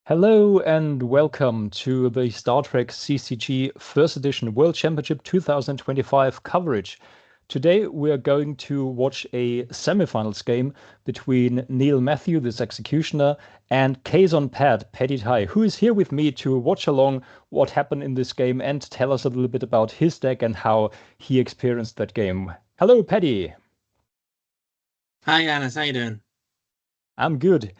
Hello and welcome to the Star Trek CCG First Edition World Championship 2025 coverage. Today we are going to watch a semifinals game between Neil Matthew, this executioner, and Kazon Pad, Paddy Tai, who is here with me to watch along what happened in this game and tell us a little bit about his deck and how he experienced that game. Hello, Paddy. Hi, Anis. How you doing? I'm good.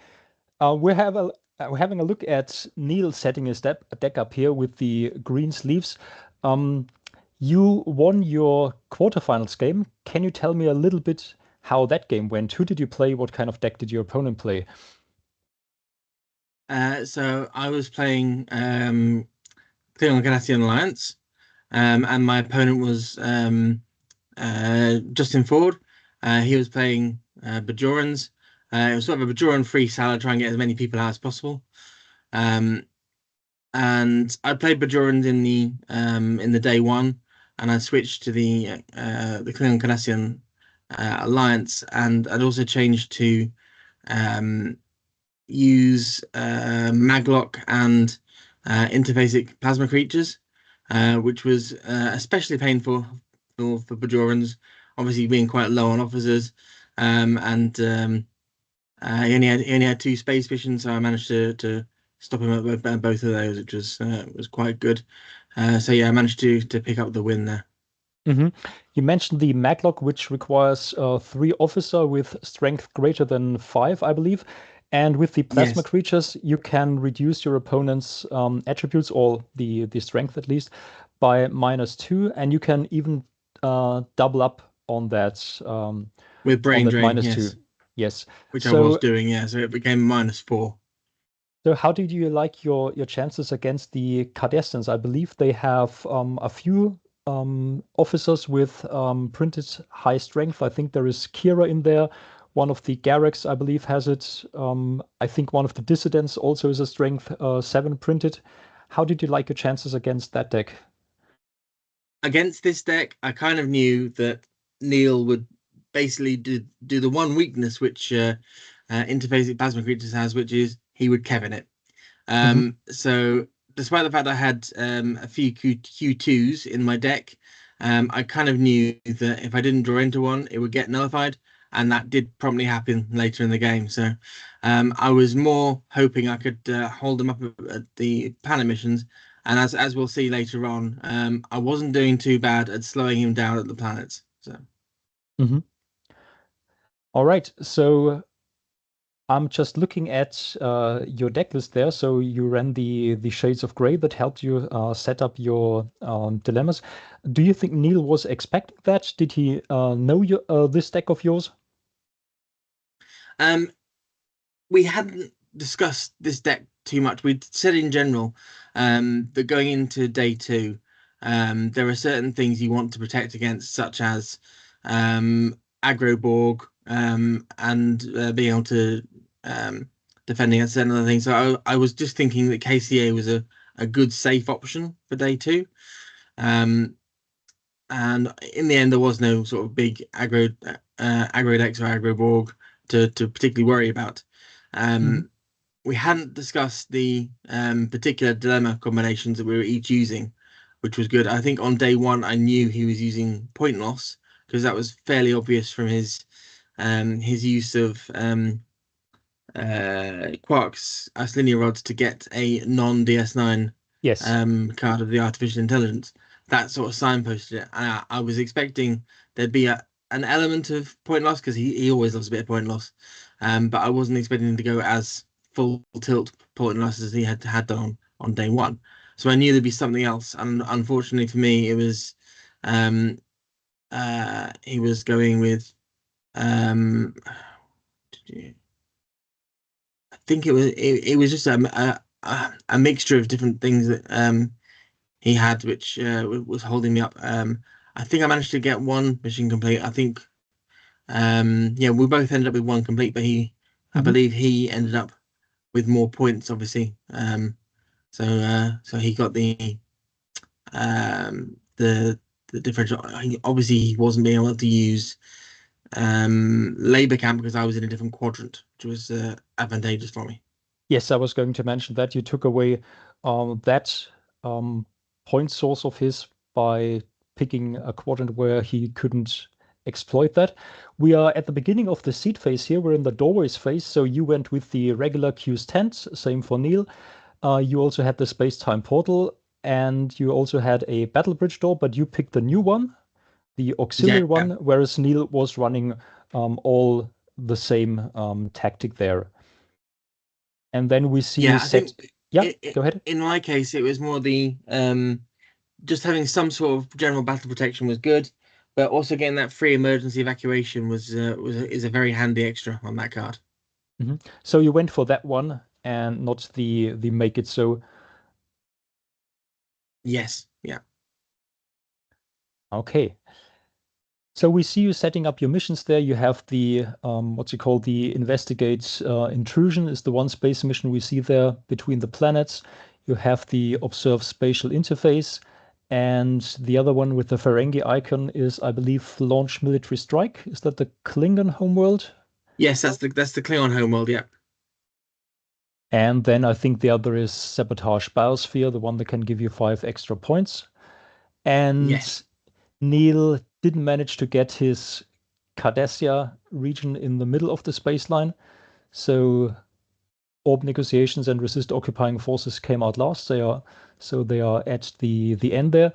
We're having a look at Neil setting his deck up here with the green sleeves. Um, you won your quarterfinals game. Can you tell me a little bit how that game went? Who did you play? What kind of deck did your opponent play? So I was playing Klingon-Cardassian Alliance, and my opponent was Justin Ford. He was playing Bajorans. It was sort of a Bajoran-free salad, trying to get as many people out as possible. Um, and I played Bajorans in the day one, and I switched to the Klingon-Cardassian Alliance, and I'd also changed to um, use Maglock and interphasic plasma creatures, which was especially painful for Bajorans, obviously being quite low on officers. And he only had two space missions, so I managed to stop him at both of those, which was quite good. So yeah, I managed to pick up the win there. hmm You mentioned the Maglock, which requires three officer with strength greater than five, I believe. And with the plasma Yes. creatures, you can reduce your opponent's attributes, or the strength at least, by -2, and you can even double up With on brain that drain, -2. yes, Yes. which I was So doing, yeah. So it became -4. so how did you like your chances against the Cardassians? I believe they have a few officers with printed high strength. I think there is Kira in there. One of the Garracks, I believe, has it. I think one of the dissidents also is a strength 7 printed. How did you like your chances against that deck? Against this deck, I kind of knew that Neil would basically do the one weakness which interphasic plasma creatures has, which is he would Kevin it. hmm So despite the fact I had a few Q2s in my deck, I kind of knew that if I didn't draw into one, it would get nullified, and that did promptly happen later in the game. So I was more hoping I could hold them up at the planet missions, and as we'll see later on, I wasn't doing too bad at slowing him down at the planets. So. hmm All right. So I'm just looking at your deck list there. So you ran the Shades of Grey that helped you set up your dilemmas. Do you think Neil was expecting that? Did he know this deck of yours? Um, we hadn't discussed this deck too much. We'd said in general that going into day two, there are certain things you want to protect against, such as aggro Borg and being able to defend against certain other things. So I was just thinking that KCA was a good safe option for day two. Um, and in the end, there was no sort of big aggro decks or aggro Borg to particularly worry about. hmm Um, we hadn't discussed the particular dilemma combinations that we were each using, which was good. I think on day one, I knew he was using point loss because that was fairly obvious from his use of Quark's Ice Linear Rods to get a non-DS9 Yes. card of the artificial intelligence. That sort of signposted it. I was expecting there'd be an element of point loss because he always loves a bit of point loss. But I wasn't expecting him to go as full tilt point loss as he had done on day one. So I knew there'd be something else. And unfortunately for me, it was um, he was going with um, I think it was just a mixture of different things that he had, which was holding me up. I think I managed to get one mission complete. I think yeah, we both ended up with one complete, but I hmm believe he ended up with more points, obviously. So he got the differential. Obviously, he wasn't being able to use labor camp because I was in a different quadrant, which was advantageous for me. Yes, I was going to mention that you took away that point source of his by picking a quadrant where he couldn't exploit that. We are at the beginning of the seed phase here. We're in the doorways phase. So you went with the regular Q's tent, same for Neil. You also had the space-time portal, and you also had a battle bridge door, but you picked the new one, the auxiliary Yeah, one, whereas Neil was running all the same tactic there. And then we see you yeah. I set. think Yeah, go ahead. in my case, it was more the just having some sort of general battle protection was good, but also getting that free emergency evacuation is a very handy extra on that card. So you went for that one and not the make it so. Yes, yeah, Okay. So we see you setting up your missions there. You have the what's it called? The investigate intrusion is the one space mission we see there between the planets. You have the observe spatial interface, and the other one with the Ferengi icon is, I believe, launch military strike. Is that the Klingon homeworld? yes. That's the Klingon homeworld. Yeah, And then I think the other is sabotage biosphere, the one that can give you 5 extra points. And yes, Neil didn't manage to get his Cardassia region in the middle of the space line. So orb negotiations and resist occupying forces came out last. They are at the end there.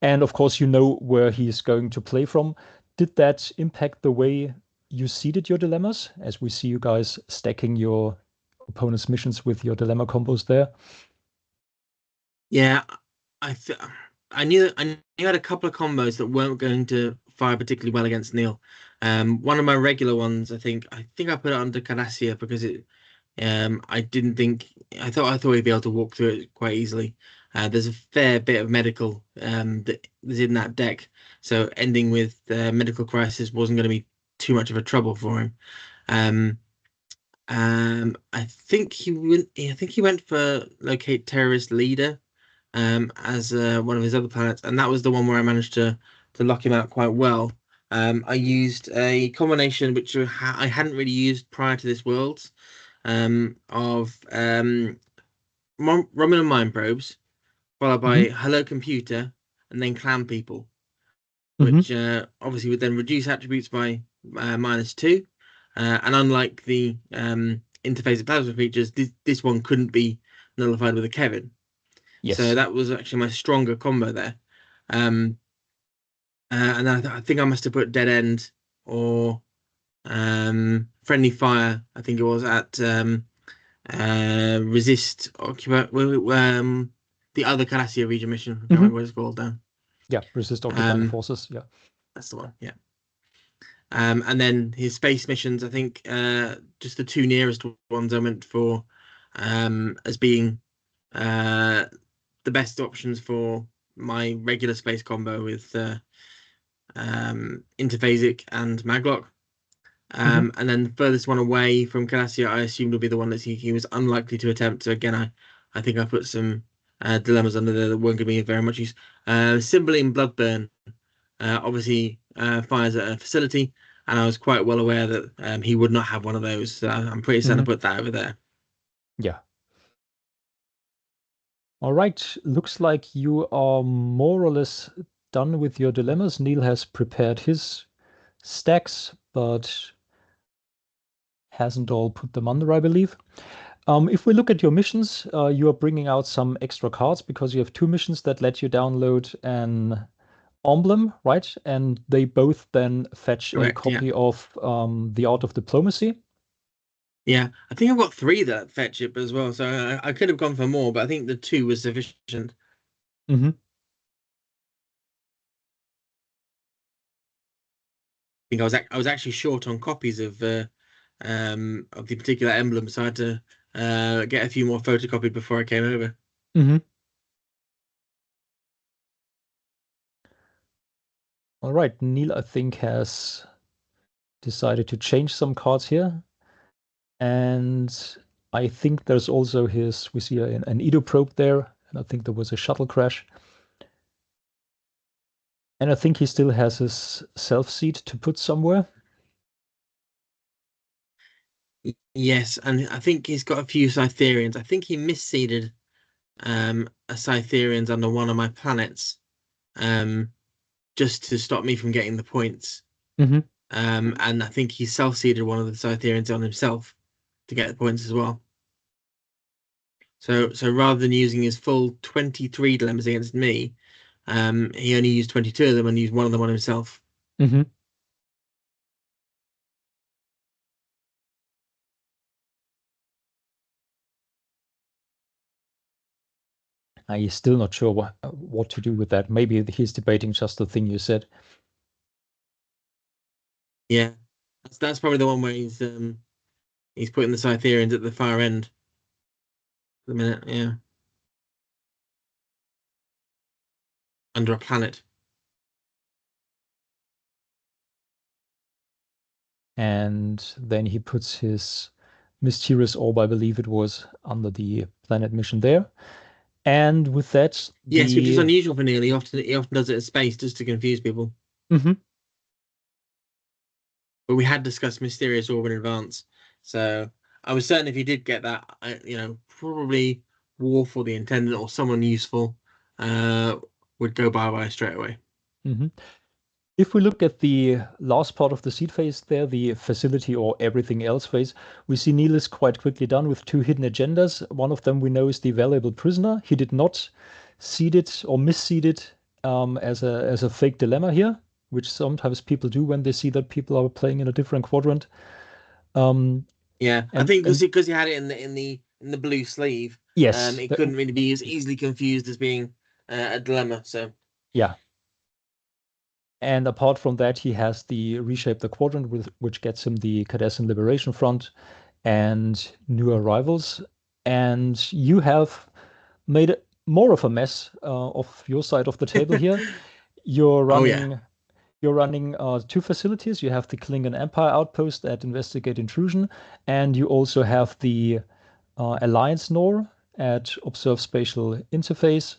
And of course, you know where he's going to play from. Did that impact the way you seeded your dilemmas, as we see you guys stacking your opponent's missions with your dilemma combos there? yeah. I th I knew I had a couple of combos that weren't going to fire particularly well against Neil. One of my regular ones, I think I put it under Cardassia because I didn't think I thought he'd be able to walk through it quite easily. There's a fair bit of medical that is in that deck, so ending with medical crisis wasn't going to be too much of a trouble for him. Um, I think he went for locate terrorist leader as one of his other planets, and that was the one where I managed to lock him out quite well. I used a combination which I hadn't really used prior to this world of Romulan mind probes, followed Hmm. by Hello Computer, and then Clan People, Hmm. which obviously would then reduce attributes by -2. And unlike the interface of plasma features, this one couldn't be nullified with a Kevin. So Yes. that was actually my stronger combo there. Um, and then I think I must have put Dead End or Friendly Fire, I think it was at resist occupy the other Cardassia region mission. I can't Hmm. remember what it's called now. Yeah, resist occupying Um, forces. Yeah. that's the one. Yeah. And then his space missions, I think just the two nearest ones I went for as being uh, the best options for my regular space combo with Interphasic and Maglock. Hmm. And then the furthest one away from Cardassia, I assumed would be the one that he was unlikely to attempt. So again, I think I put some dilemmas under there that weren't going to be of very much use. Cymbeline Bloodburn obviously fires at a facility, and I was quite well aware that he would not have one of those. So I'm pretty certain I Hmm. put that over there. Yeah. All right. Looks like you are more or less done with your dilemmas. Neil has prepared his stacks, but hasn't all put them under, I believe. If we look at your missions, you are bringing out some extra cards because you have two missions that let you download an emblem, right? And they both then fetch a Correct. Yeah. copy of the Art of Diplomacy. Yeah. I think I've got three that fetch it as well. So I could have gone for more, but I think the two was sufficient. Hmm. Think I was actually short on copies of the particular emblem, so I had to get a few more photocopied before I came over. Hmm. All right, Neil, I think, has decided to change some cards here. And I think there's also we see an Edo probe there, and I think there was a shuttle crash. And I think he still has his self seat to put somewhere. Yes, and I think he's got a few Cytherians. I think he misseeded a Cytherians under one of my planets, um, just to stop me from getting the points. Hmm. And I think he self-seeded one of the Cytherians on himself to get the points as well. So rather than using his full 23 dilemmas against me, he only used 22 of them and used one of them on himself. Hmm. I'm still not sure what to do with that. Maybe he's debating just the thing you said. Yeah, that's probably the one where he's putting the Cytherians at the far end at the minute. Yeah, under a planet. And then he puts his mysterious orb, I believe it was, under the planet mission there. And with that, Yes, which is the unusual for Neil. He often does it at space just to confuse people. Mhm. But we had discussed Mysterious Orb in advance, so I was certain if he did get that, probably Worf or the Intendant or someone useful uh, would go bye-bye straight away. Mhm. If we look at the last part of the seed phase there, the facility or everything else phase, we see Neil is quite quickly done with two hidden agendas. One of them we know is the valuable prisoner. He did not seed it or misseed it as a fake dilemma here, which sometimes people do when they see that people are playing in a different quadrant. Um, Yeah, I and think and because he had it in the blue sleeve, yes, it couldn't really be as easily confused as being a dilemma. So yeah. And apart from that, he has the reshape the quadrant, which gets him the Cardassian Liberation Front and new arrivals. And you have made more of a mess of your side of the table here. You're oh yeah, running you're running two facilities. You have the Klingon Empire outpost at Investigate Intrusion, and you also have the Alliance NOR at Observe Spatial Interface.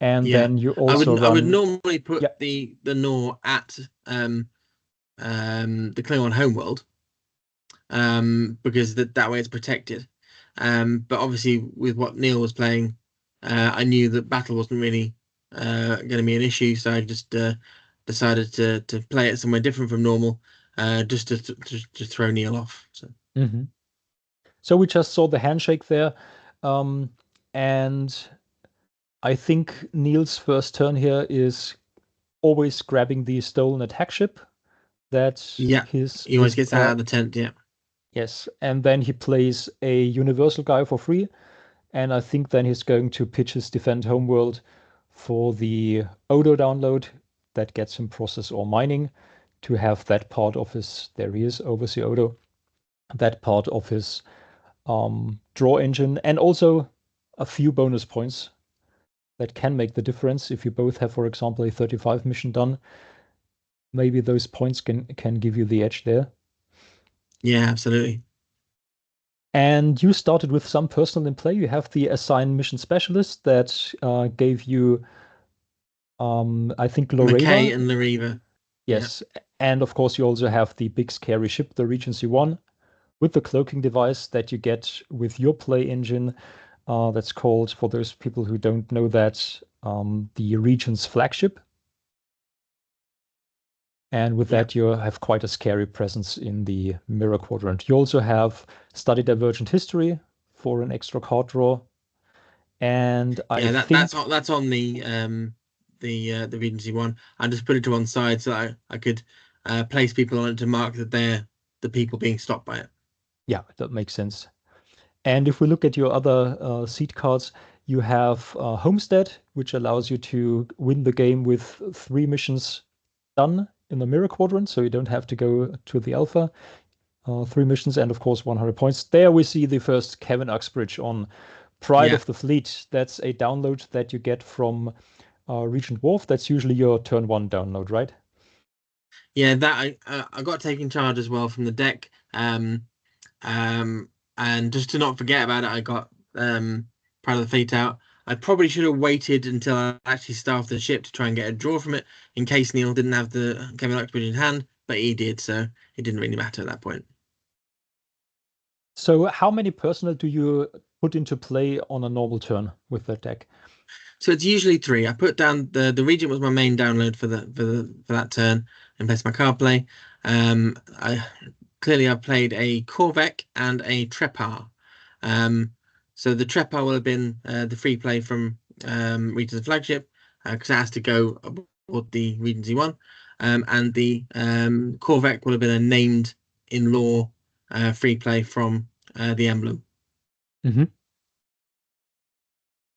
And yeah. then you I also would I would run, normally put yeah, the Nor at the Klingon homeworld, because that way it's protected. But obviously, with what Neil was playing, I knew that battle wasn't really going to be an issue, so I just decided to play it somewhere different from normal, just to throw Neil off. So mhm. So we just saw the handshake there. Um, and I think Neil's first turn here is always grabbing the stolen attack ship. That's yeah, he always his gets out of the tent. Yeah, yes. And then he plays a universal guy for free. And I think then he's going to pitch his Defend Homeworld for the Odo download that gets him process or mining to have that part of his, there he is, Overseer Odo, that part of his draw engine, and also a few bonus points that can make the difference. If you both have, for example, a 35 mission done, maybe those points can give you the edge there. yeah, absolutely. And you started with some personal in play. You have the assigned mission specialist that gave you, I think, McKay Loreva. and Lariva. Yeah, Yes. And of course, you also have the big scary ship, the Regency 1, with the cloaking device that you get with your play engine. That's called, for those people who don't know that, the Regent's flagship. And with yeah, that, you have quite a scary presence in the mirror quadrant. You also have Study Divergent History for an extra card draw. And I yeah. That's think, on the Regency one. I just put it to one side so I could place people on it to mark that they're the people being stopped by it. yeah, that makes sense. And if we look at your other seed cards, you have Homestead, which allows you to win the game with 3 missions done in the mirror quadrant, so you don't have to go to the alpha. 3 missions and of course 100 points. There we see the first Kevin Uxbridge on Pride Yeah, of the Fleet. That's a download that you get from Regent Worf. That's usually your turn one download, right? yeah. That I got taken charge as well from the deck. Um, and just to not forget about it, I got Proud of the Fleet out. I probably should have waited until I actually staffed the ship to try and get a draw from it, in case Neil didn't have the Kevin Uxbridge in hand, but he did, so it didn't really matter at that point. So how many personal do you put into play on a normal turn with that deck? So it's usually three. I put down the Regent was my main download for that turn and place my card play. I played a Korvek and a Trepar. Um, so the Trepar will have been the free play from Regent's the Flagship because it has to go aboard the Regency one. And the Korvek will have been a named in lore free play from the emblem. Mm-hmm.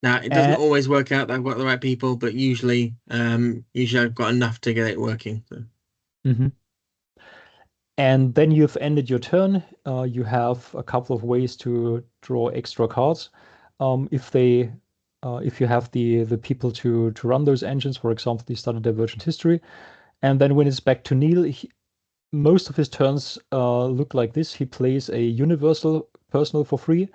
Now it doesn't always work out that I've got the right people, but usually I've got enough to get it working. So. Mm-hmm. And then you've ended your turn. You have a couple of ways to draw extra cards. If you have the people to run those engines, for example, the Standard Divergent History, and then when it's back to Neil, most of his turns look like this. He plays a Universal Personal for free,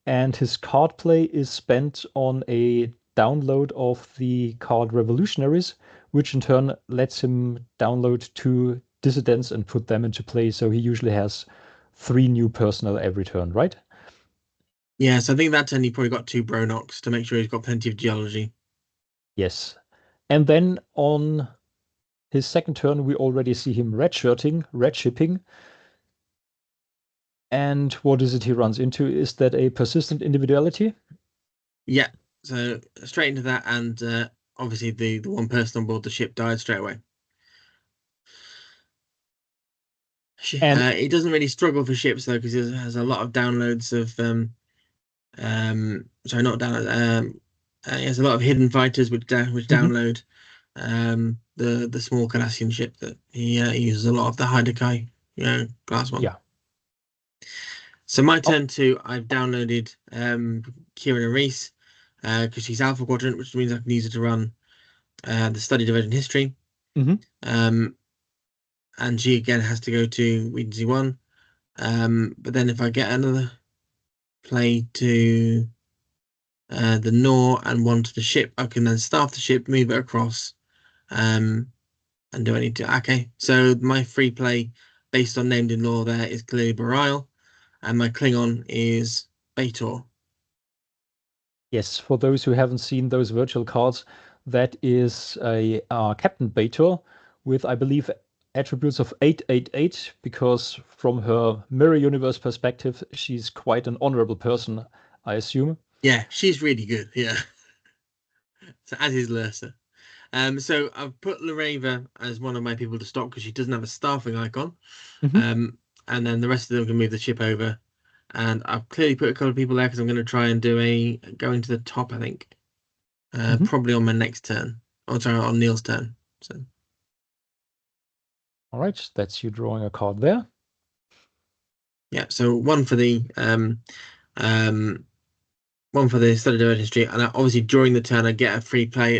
and his card play is spent on a download of the card Revolutionaries, which in turn lets him download two dissidents and put them into play. So he usually has three new personnel every turn, right? Yeah, so I think that turn he probably got two Bronox to make sure he's got plenty of geology. Yes. And then on his second turn, we already see him redshipping. And what is it he runs into? Is that a persistent individuality? Yeah, so straight into that, and obviously the one person on board the ship died straight away. And He doesn't really struggle for ships though because he has a lot of downloads of sorry, not download. He has a lot of hidden fighters which mhm, download the small Cardassian ship that he uses a lot of the Heidekai, glass one. yeah. So my Oh, turn two, I've downloaded Kieran and Reese because she's Alpha Quadrant, which means I can use her to run the Study Divergent History. mhm. Um, and she again has to go to Regency 1. But then if I get another play to the Nor and one to the ship, I can then staff the ship, move it across, and do I need to? Okay, so my free play based on named in lore there is clearly Barial, and my Klingon is Baitor. Yes, for those who haven't seen those virtual cards, that is a Captain Bator with, I believe, attributes of 888, because from her mirror universe perspective, she's quite an honorable person, I assume. Yeah, she's really good. Yeah, so as is Lursa. So I've put Lareva as one of my people to stop because she doesn't have a staffing icon. Hmm. And then the rest of them can move the ship over. And I've clearly put a couple of people there because I'm going to try and do going to the top, I think. Hmm. Probably on my next turn. Oh, sorry, on Neil's turn. So All right, that's you drawing a card there. yeah, so one for the Study Divergent History, and obviously during the turn I get a free play,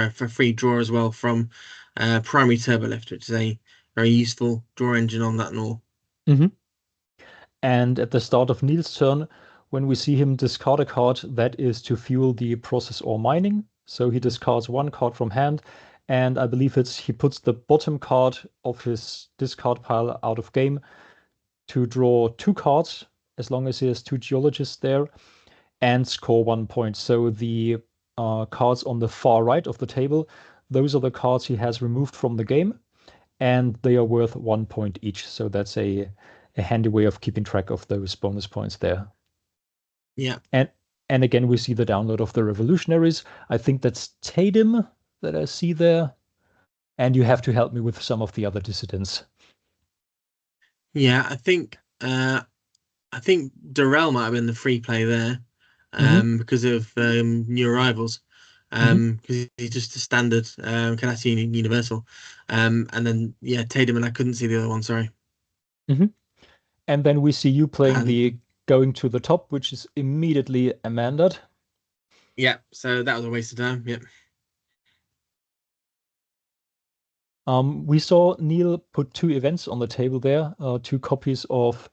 for free draw as well from Primary Turbolift, which is a very useful draw engine on that Nor. Hmm. And at the start of Neil's turn, when we see him discard a card, that is to fuel the process or mining. So he discards one card from hand, and I believe he puts the bottom card of his discard pile out of game to draw two cards, as long as he has two geologists there, and score 1 point. So the cards on the far right of the table, those are the cards he has removed from the game, and they are worth 1 point each. So that's a handy way of keeping track of those bonus points there. Yeah. And and again, we see the download of the revolutionaries. I think that's Tatum that I see there. And you have to help me with some of the other dissidents. Yeah, I think Durrell might have been the free play there, Hmm. because of new arrivals. Hmm. Because he's just a standard Cardassian Universal. And then yeah, Tatum and I couldn't see the other one, sorry. Hmm. And then we see you playing And the going to the top, which is immediately Amandaed. yeah, so that was a waste of time. Yep. We saw Neil put two events on the table there, two copies of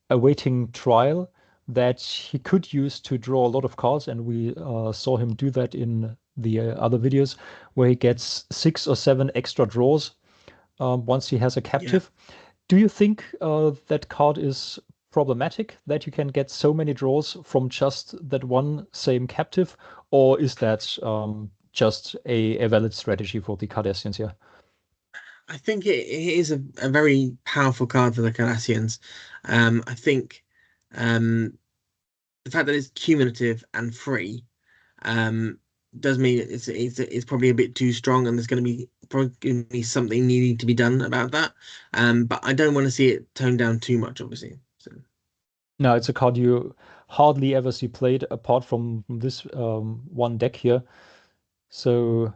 Awaiting Trial that he could use to draw a lot of cards, and we saw him do that in the other videos, where he gets 6 or 7 extra draws once he has a Yeah. captive. Do you think that card is problematic that you can get so many draws from just that one same captive, or is that just a valid strategy for the Cardassians here? I think it is a very powerful card for the Cardassians. I think the fact that it's cumulative and free um, does mean it's probably a bit too strong, and there's going to be probably something needing to be done about that. But I don't want to see it toned down too much, obviously. So No, it's a card you hardly ever see played apart from this one deck here. So,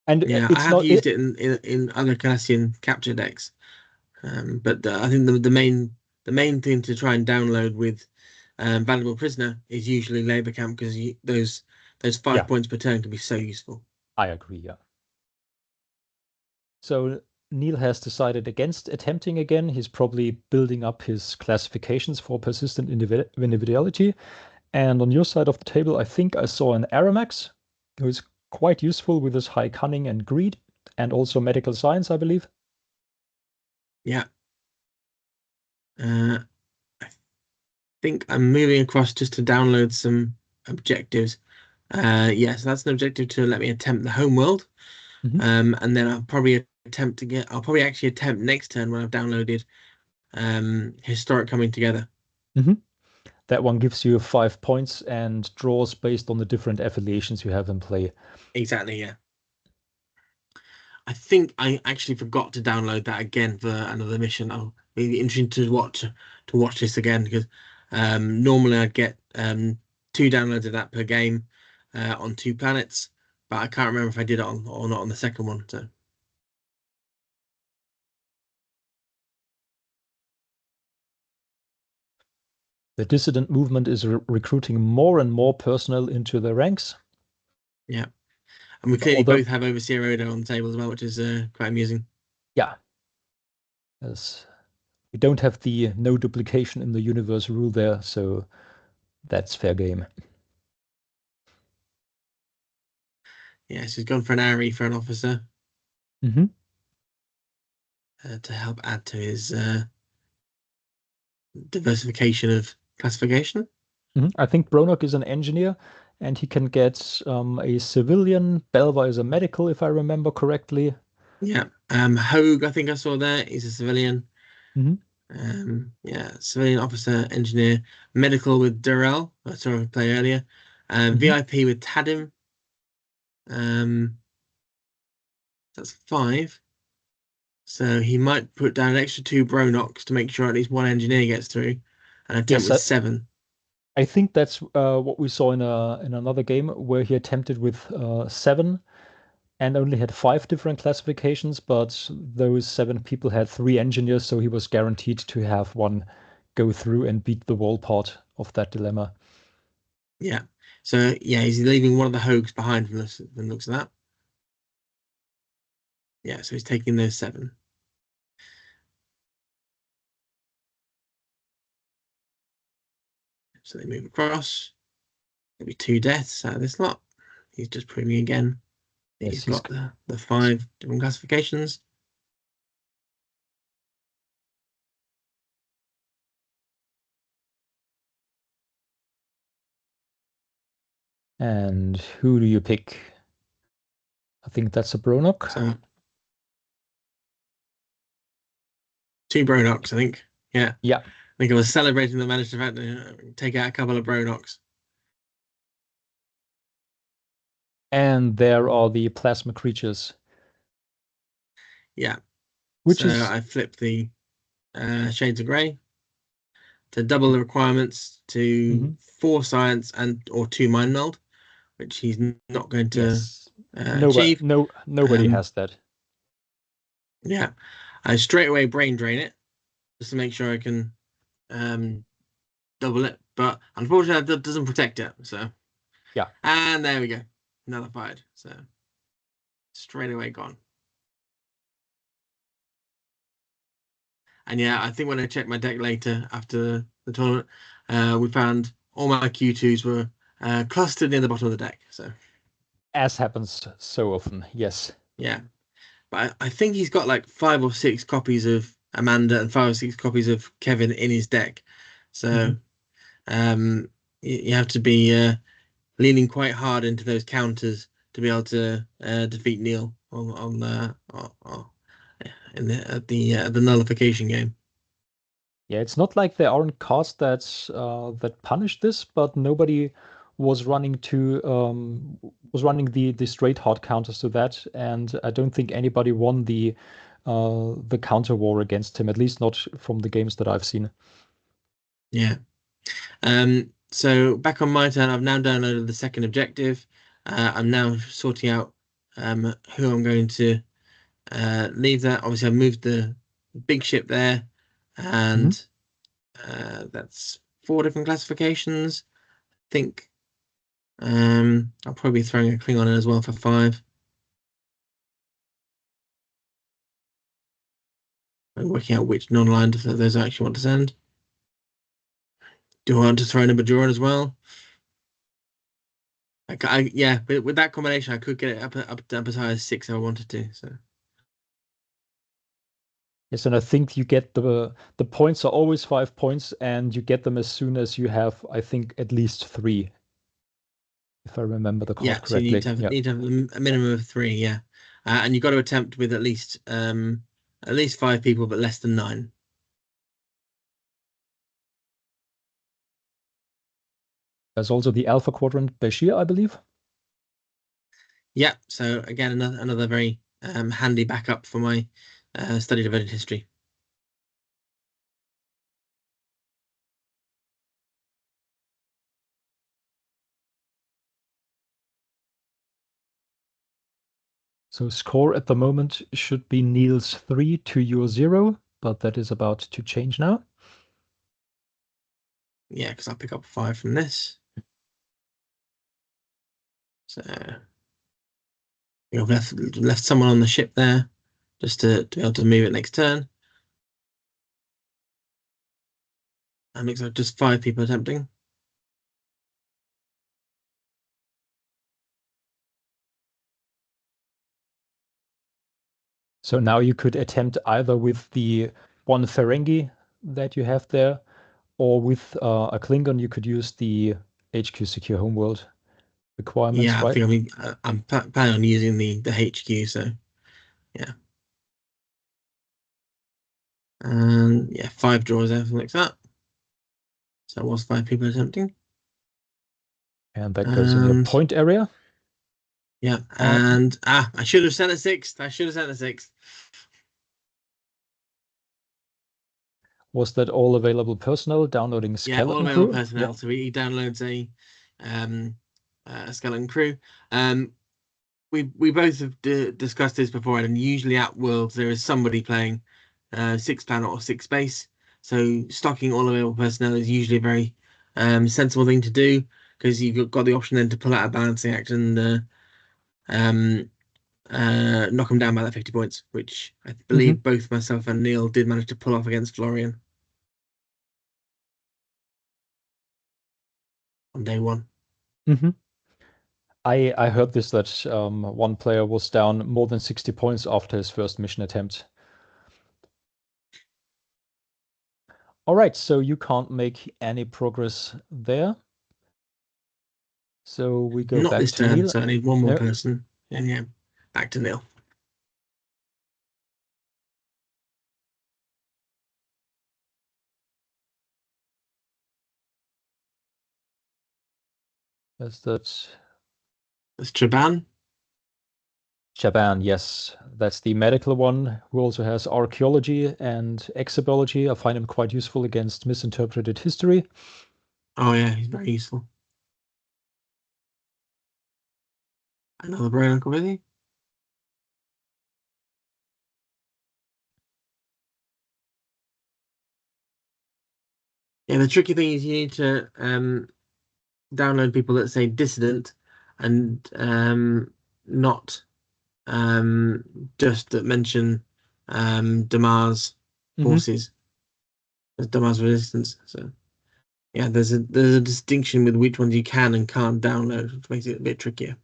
and yeah, I it's have not used it. it in other Cardassian capture decks. But I think the main thing to try and download with Valuable Prisoner is usually Labour Camp, because those 5 Yeah, points per turn can be so useful. I agree. Yeah. So Neil has decided against attempting again. He's probably building up his classifications for persistent individuality. And on your side of the table, I think I saw an Aramax, who is quite useful with his high cunning and greed, and also medical science, I believe. Yeah. Uh, I think I'm moving across just to download some objectives. Yeah, so that's an objective to let me attempt the home world. Mhm. And then I'll probably actually attempt next turn when I've downloaded Historic Coming Together. Mhm. That one gives you 5 points and draws based on the different affiliations you have in play. Exactly, yeah. I think I actually forgot to download that again for another mission. I'll be interested to watch this again, because normally I'd get 2 downloads of that per game on 2 planets, but I can't remember if I did it on or not on the second one. So The dissident movement is recruiting more and more personnel into the ranks. yeah, and we clearly Although, both have Overseer Odo on the table as well, which is quite amusing. yeah, as we don't have the no duplication in the universe rule there, so that's fair game. Yeah, so he's gone for an ARI for an officer Hmm. to help add to his diversification of classification. I think Bronok is an engineer, and he can get a civilian. Belva is a medical, if I remember correctly. Yeah, Hogue, I think I saw there. He's a civilian. Hmm. Yeah, civilian officer, engineer, medical with Durrell. I saw him play earlier. Hmm. VIP with Tadim. Um, that's 5. So he might put down an extra 2 Bronox to make sure at least one engineer gets through. And attempt Yes, with 7. I think that's what we saw in another game where he attempted with 7 and only had 5 different classifications, but those 7 people had 3 engineers, so he was guaranteed to have one go through and beat the wall part of that dilemma. Yeah. So yeah, he's leaving one of the Hogues behind from the looks of that. Yeah, so he's taking those 7. So they move across. There'll be 2 deaths out of this lot. He's just proving again that Yes, he's got the 5 different classifications. and who do you pick? I think that's a Bronok. So 2 Bronox, I think. Yeah. Yeah, I think I was celebrating the managed to take out a couple of Bronox. and there are the plasma creatures, Yeah. which So is I flipped the Shades of Grey to double the requirements to mhm. 4 science and or 2 mind meld, which he's not going to Yes, nobody, achieve. nobody Um, has that. yeah. I straight away brain drain it just to make sure I can um, double it. But unfortunately, that doesn't protect it. So, Yeah. and there we go. Nullified. So, straight away gone. And yeah, I think when I checked my deck later after the tournament, we found all my Q2s were clustered near the bottom of the deck. So, As happens so often, yes. yeah. But I think he's got like 5 or 6 copies of Amanda and 5 or 6 copies of Kevin in his deck. So you have to be leaning quite hard into those counters to be able to defeat Neil in the nullification game. Yeah, it's not like there aren't cards that punish this, but nobody was running the straight hard counters to that, and I don't think anybody won the counter war against him, at least not from the games that I've seen. Yeah. So back on my turn, I've now downloaded the second objective. I'm now sorting out who I'm going to leave that. Obviously, I've moved the big ship there, and that's 4 different classifications. I think I'll probably be throwing a Klingon in as well for 5. I'm working out which non-aligned of those I actually want to send. Do I want to throw in a Bajoran as well? Yeah, but with that combination, I could get it up as high as 6 if I wanted to. So Yes, and I think you get the points are always 5 points, and you get them as soon as you have, I think, at least 3, if I remember the card yeah, so you need correctly. to have Yeah. a minimum of 3, yeah, and you've got to attempt with at least 5 people, but less than 9. There's also the Alpha Quadrant Bashir, I believe. Yeah, so again, another very handy backup for my study devoted history. So score at the moment should be Neil's 3 to your 0, but that is about to change now. Yeah, because I'll pick up 5 from this. So you've left someone on the ship there just to be able to move it next turn. That looks like just 5 people attempting. So now you could attempt either with the one Ferengi that you have there, or with a Klingon, you could use the HQ Secure Homeworld requirements, Yeah, I right? think I'm planning on using the HQ, so yeah. And yeah, 5 draws there, something like that. So it was 5 people attempting. And that goes in your point area. Yeah, and I should have sent a 6th. I should have sent a 6th. Was that all available personnel downloading Yeah, all Skeleton available Crew? personnel. Yeah. So he downloads a skeleton crew. We both have discussed this before, and usually at Worlds there is somebody playing 6 planet or 6 space. So stocking all available personnel is usually a very sensible thing to do, because you've got the option then to pull out a balancing act and knock them down by that 50 points, which I believe both myself and Neil did manage to pull off against Florian on day 1. I heard this that one player was down more than 60 points after his first mission attempt. All right, so you can't make any progress there. So we go Not back this to turn, Neil. so I need one more No. person. And yeah, back to Neil. Yes, that's That's Chaban. Shaban. Yes, that's the medical one who also has archaeology and exobiology. I find him quite useful against misinterpreted history. Oh yeah, he's very useful. Another brain uncle with you. Yeah, the tricky thing is you need to download people that say dissident and not just that mention Damar's forces as Damar's resistance. So yeah, there's a distinction with which ones you can and can't download, which makes it a bit trickier.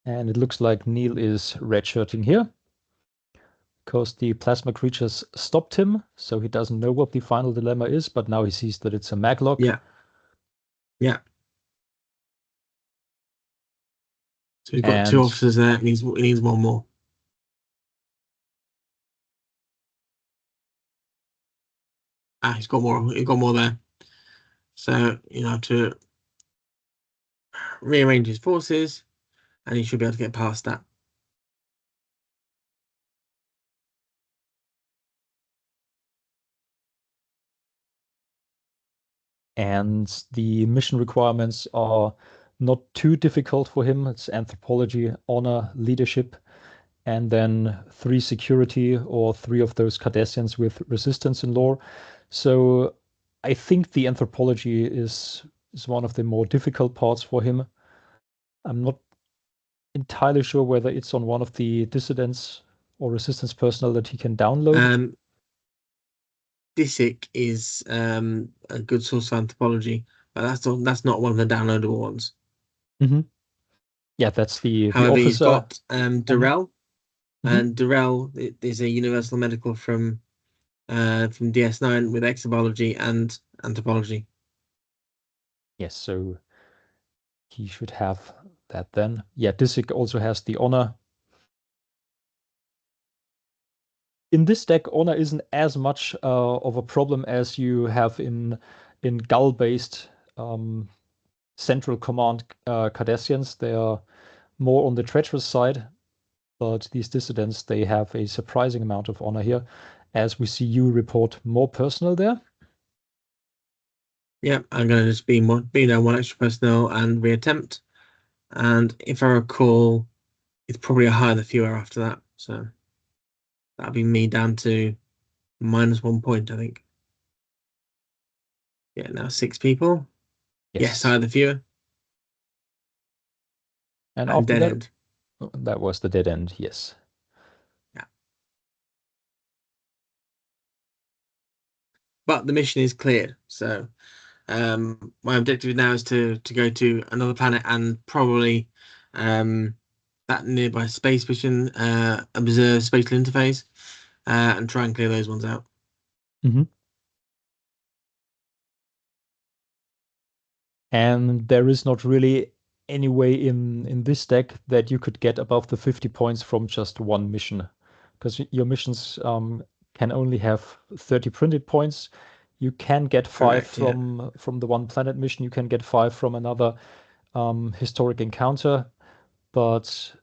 And it looks like Neil is redshirting here. because the plasma creatures stopped him, so he doesn't know what the final dilemma is, but now he sees that it's a maglock. Yeah. Yeah. So we've got two And officers there. He needs one more. He's got more. He's got more there. So you have to rearrange his forces, and he should be able to get past that. and the mission requirements are not too difficult for him. It's anthropology, honor, leadership, and then 3 security or 3 of those Cardassians with resistance in lore. So I think the anthropology is one of the more difficult parts for him. I'm not entirely sure whether it's on one of the dissidents or resistance personnel that he can download. DISIC is a good source of anthropology, but that's not one of the downloadable ones. Yeah, that's the However, he's officer. got Durrell, and Durrell is a universal medical from DS9 with exobiology and anthropology. Yes, so he should have that then. Yeah, Disick also has the honor. In this deck, honor isn't as much of a problem as you have in Gull-based Central Command Cardassians. They are more on the treacherous side, but these dissidents, they have a surprising amount of honor here, as we see you report more personnel there. Yeah, I'm going to just be one extra personnel and reattempt. And if I recall, it's probably a higher the fewer after that. So that'll be me down to -1 point, I think. Yeah, now 6 people. Yes, higher the fewer. And And after dead that, end. that was the dead end, yes. Yeah. But the mission is cleared. So my objective now is to go to another planet and probably that nearby space mission, observe spatial interface, and try and clear those ones out. And there is not really any way in this deck that you could get above the 50 points from just one mission, because your missions can only have 30 printed points. You can get 5 Correct, yeah. from the one planet mission. You can get 5 from another historic encounter, but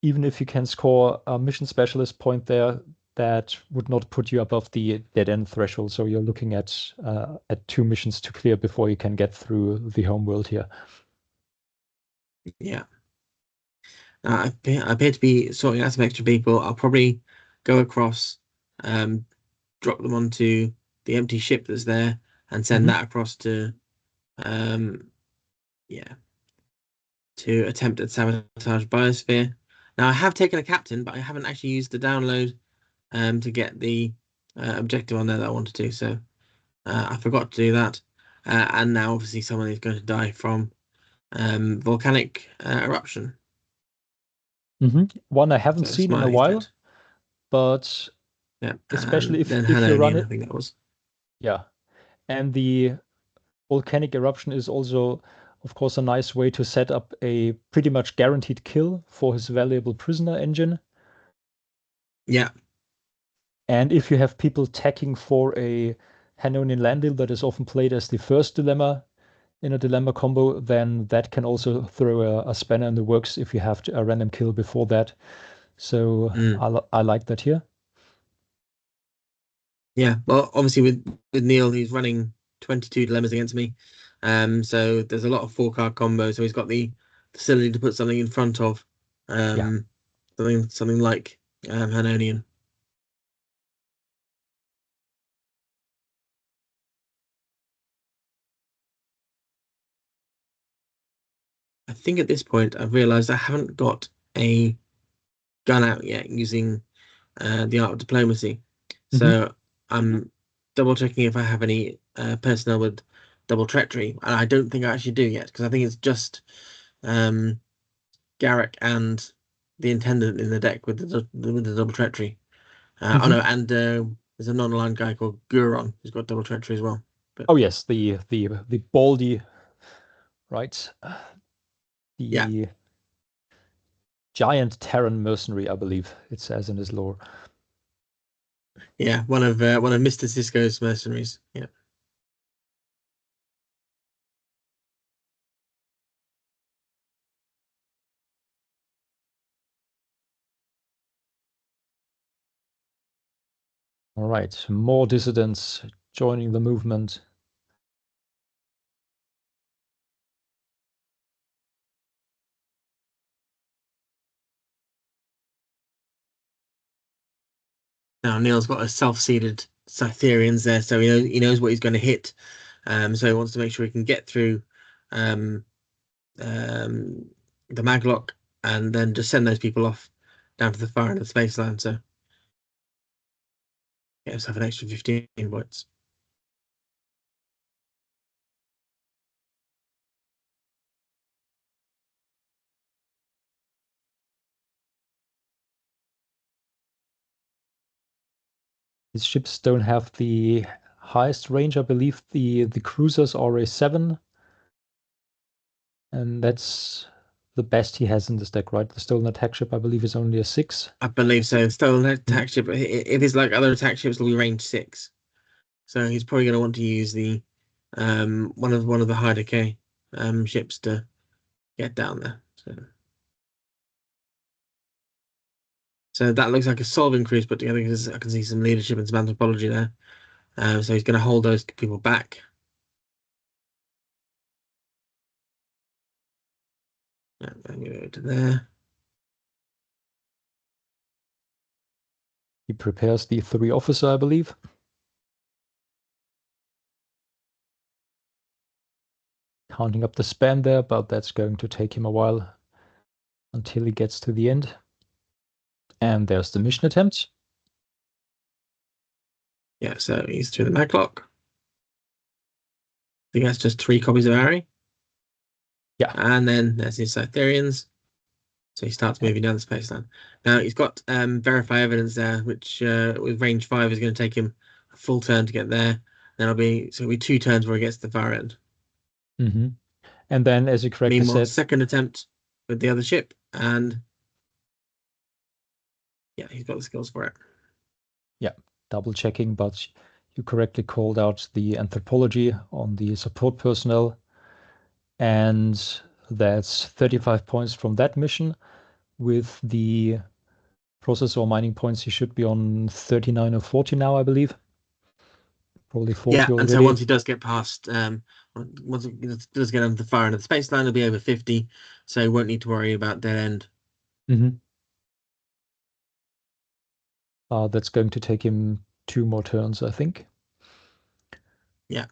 even if you can score a mission specialist point there, that would not put you above the dead end threshold. So you're looking at 2 missions to clear before you can get through the home world here. Yeah. I appear to be sorting out some extra people. I'll probably go across, drop them onto the empty ship that's there, and send that across to, to attempt at sabotage biosphere. Now I have taken a captain, but I haven't actually used the download to get the objective on there that I wanted to. So I forgot to do that, and now obviously someone is going to die from volcanic eruption. One I haven't So seen in a Smiley's while, dead. but Yeah, especially and then if you run Hanonian, it, I think that was. yeah. And the volcanic eruption is also, of course, a nice way to set up a pretty much guaranteed kill for his valuable prisoner engine. Yeah. And if you have people tacking for a Hanonian landil that is often played as the first dilemma in a dilemma combo, then that can also throw a spanner in the works if you have a random kill before that. So I like that here. Yeah, well, obviously with Neil, he's running 22 dilemmas against me. So there's a lot of 4-card combos. So he's got the facility to put something in front of something like Hanonian. I think at this point I've realized I haven't got a gun out yet using the art of diplomacy. So I'm double checking if I have any personnel with double treachery, and I don't think I actually do yet because I think it's just Garrick and the Intendant in the deck with the double treachery. Oh no, and there's a non-aligned guy called Guron who's got double treachery as well. But Oh yes, the baldy, right? yeah, The giant Terran mercenary, I believe it says in his lore. yeah, one of Mr. Cisco's mercenaries. Yeah. All right, more dissidents joining the movement. Now Neil's got a self-seeded Cytherians there, so he knows what he's going to hit. So he wants to make sure he can get through um, the maglock and then just send those people off down to the far end of the space line. So get himself an extra 15 points. His ships don't have the highest range. I believe the cruisers are a 7. And that's the best he has in this deck, right? The stolen attack ship, I believe, is only a 6. I believe so. Stolen attack ship. If it's like other attack ships, it'll be range 6. So he's probably going to want to use the one of the high decay ships to get down there. So that looks like a solving cruise put together because I can see some leadership and some anthropology there. So he's going to hold those people back. I'm going to go to there. He prepares the 3 officer, I believe. Counting up the spam there, but that's going to take him a while until he gets to the end. And there's the mission attempt. Yeah, so he's through the maglock. I think that's just 3 copies of Ari. Yeah. And then there's his Cytherians. So he starts moving down the space line. Now he's got verify evidence there, which with range 5 is going to take him a full turn to get there. Then it'll be 2 turns where he gets to the far end. And then, as you correctly Meanwhile, said, second attempt with the other ship, and yeah, he's got the skills for it. Yeah, double checking, but you correctly called out the anthropology on the support personnel. And that's 35 points from that mission. With the processor mining points, he should be on 39 or 40 now, I believe. Probably 40 Yeah, already. and so once he does get past, once he does get onto the far end of the space line, he'll be over 50, so he won't need to worry about dead end. That's going to take him 2 more turns, I think. Yeah.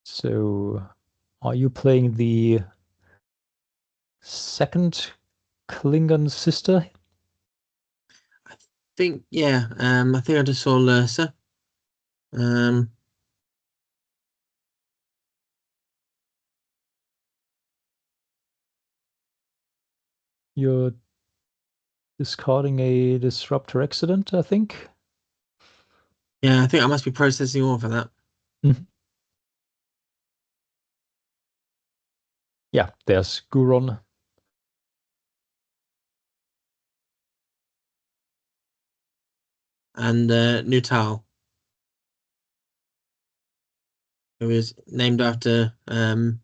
So, are you playing the second Klingon sister? I think, yeah. I think I just saw Lursa. You're discarding a disruptor accident, I think. Yeah, I think I must be processing all for that. Yeah, there's Guron. And Nutal, who is named after one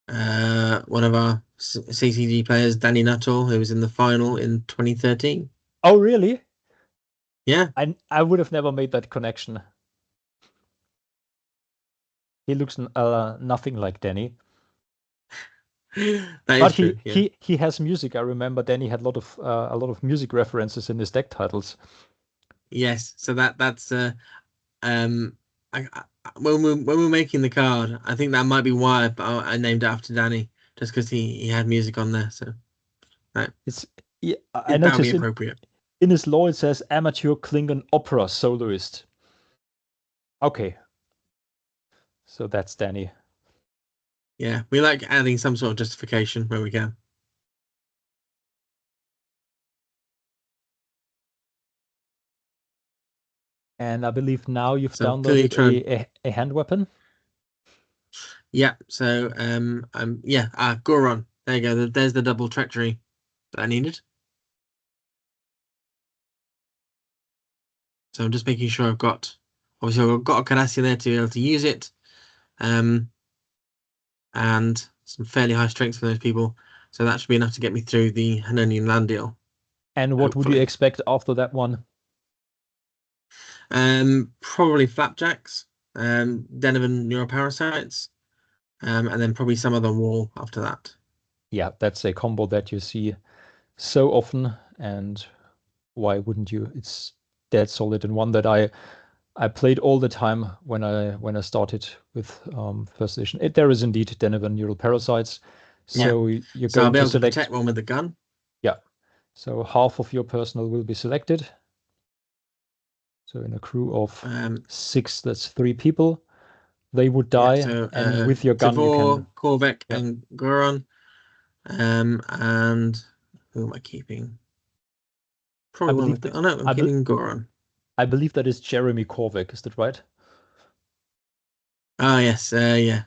of our CCG players, Danny Nuttall, who was in the final in 2013. Oh, really? Yeah. I would have never made that connection. He looks nothing like Danny. That But is true. Yeah. he has music. I remember Danny had a lot of music references in his deck titles. Yes. So that's um when we're making the card, I think that might be why I named it after Danny, just because he had music on there. So right. It's I That'll be noticed appropriate. in his lore it says amateur Klingon opera soloist. Okay. So that's Danny. Yeah, we like adding some sort of justification where we can. And I believe now you've So clearly downloaded trying. a hand weapon. Yeah. So yeah. Goron. There you go. There's the double treachery that I needed. So I'm just making sure I've got. Obviously, I've got a Cardassian there to be able to use it. And some fairly high strength for those people. So that should be enough to get me through the Hannonian land deal, And what would you hopefully. expect after that one? Probably flapjacks, Deniven neuroparasites, and then probably some other wall after that. Yeah, that's a combo that you see so often, and why wouldn't you? It's dead solid and one that I played all the time when I started with first edition. There is indeed Deniven neural parasites, Yeah. so you're So I'll going be to able to select. protect one with the gun. Yeah, so half of your personnel will be selected. So in a crew of Um, 6, that's 3 people. They would yeah. die, So and with your gun you can. Tavor, Korvek, Yeah, and Goron. And who am I keeping? I Probably one believe of the. that Oh no, I'm I, be, keeping Goron. I believe that is Jeremy Korvik. Is that right? Oh yes, yeah.